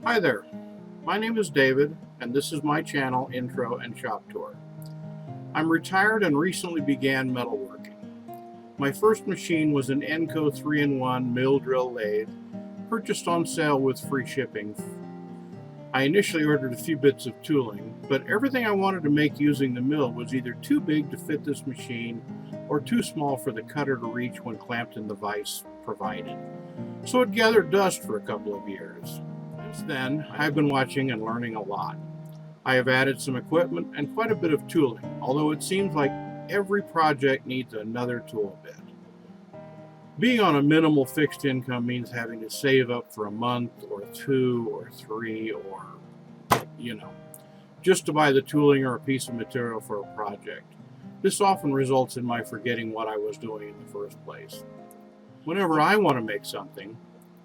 Hi there, my name is David, and this is my channel, Intro and Shop Tour. I'm retired and recently began metalworking. My first machine was an Enco 3-in-1 mill drill lathe, purchased on sale with free shipping. I initially ordered a few bits of tooling, but everything I wanted to make using the mill was either too big to fit this machine or too small for the cutter to reach when clamped in the vise provided. So it gathered dust for a couple of years. Since then, I've been watching and learning a lot. I have added some equipment and quite a bit of tooling, although it seems like every project needs another tool bit. Being on a minimal fixed income means having to save up for a month or two or three or, just to buy the tooling or a piece of material for a project. This often results in my forgetting what I was doing in the first place. Whenever I want to make something,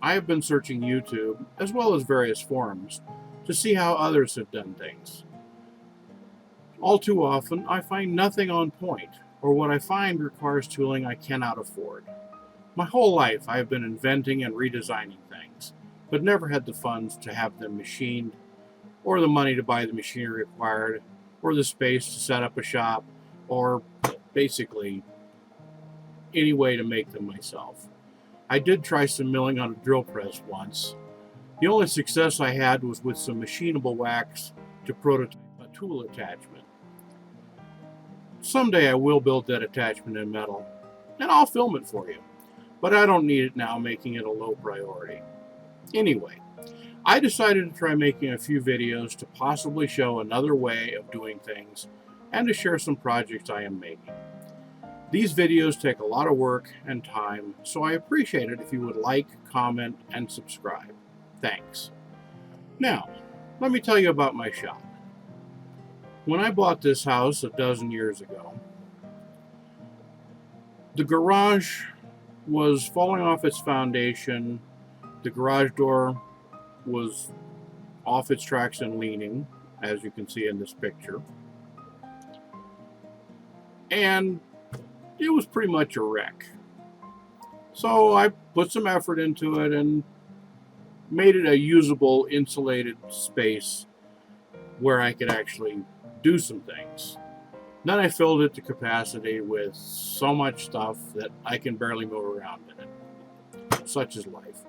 I have been searching YouTube, as well as various forums, to see how others have done things. All too often, I find nothing on point, or what I find requires tooling I cannot afford. My whole life, I have been inventing and redesigning things, but never had the funds to have them machined, or the money to buy the machinery required, or the space to set up a shop, or basically any way to make them myself. I did try some milling on a drill press once. The only success I had was with some machinable wax to prototype a tool attachment. Someday I will build that attachment in metal, and I'll film it for you, but I don't need it now, making it a low priority. Anyway, I decided to try making a few videos to possibly show another way of doing things and to share some projects I am making. These videos take a lot of work and time, so I appreciate it if you would like, comment, and subscribe. Thanks. Now, let me tell you about my shop. When I bought this house a dozen years ago, the garage was falling off its foundation. The garage door was off its tracks and leaning, as you can see in this picture. And it was pretty much a wreck. So I put some effort into it and made it a usable, insulated space where I could actually do some things. Then I filled it to capacity with so much stuff that I can barely move around in it. Such is life.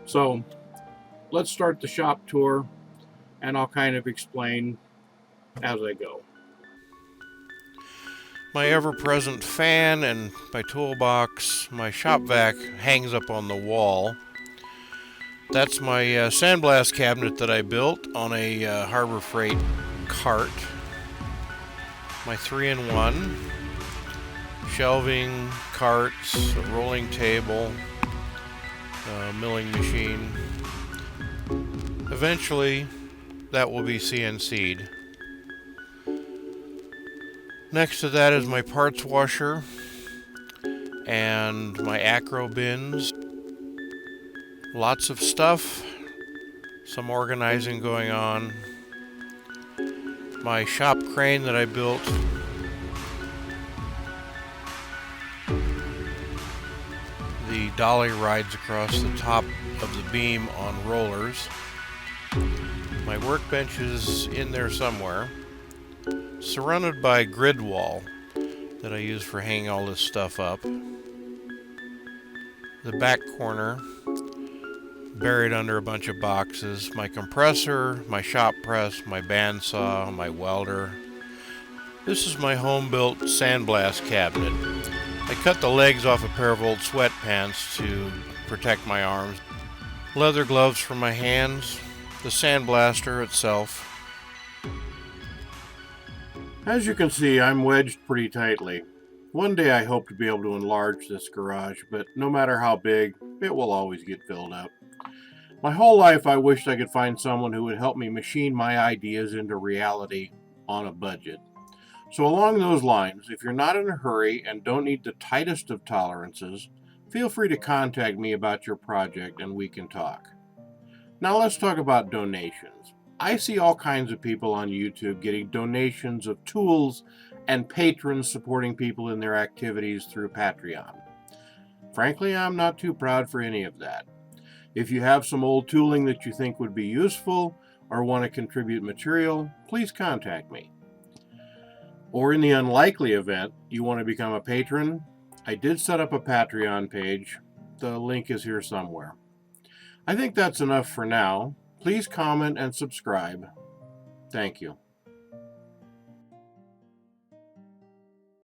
So let's start the shop tour, and I'll kind of explain as I go. My ever-present fan and my toolbox, my shop vac hangs up on the wall. That's my sandblast cabinet that I built on a Harbor Freight cart. My 3-in-1, shelving, carts, a rolling table, milling machine. Eventually, that will be CNC'd. Next to that is my parts washer and my acro bins. Lots of stuff, some organizing going on. My shop crane that I built. The dolly rides across the top of the beam on rollers. My workbench is in there somewhere, surrounded by grid wall that I use for hanging all this stuff up. The back corner, buried under a bunch of boxes, my compressor, my shop press, my bandsaw, my welder. This is my home-built sandblast cabinet. I cut the legs off a pair of old sweatpants to protect my arms. Leather gloves for my hands, the sandblaster itself. As you can see, I'm wedged pretty tightly. One day I hope to be able to enlarge this garage, but no matter how big, it will always get filled up. My whole life I wished I could find someone who would help me machine my ideas into reality on a budget. So along those lines, if you're not in a hurry and don't need the tightest of tolerances, feel free to contact me about your project and we can talk. Now let's talk about donations. I see all kinds of people on YouTube getting donations of tools and patrons supporting people in their activities through Patreon. Frankly, I'm not too proud for any of that. If you have some old tooling that you think would be useful or want to contribute material, please contact me. Or in the unlikely event you want to become a patron, I did set up a Patreon page. The link is here somewhere. I think that's enough for now. Please comment and subscribe. Thank you.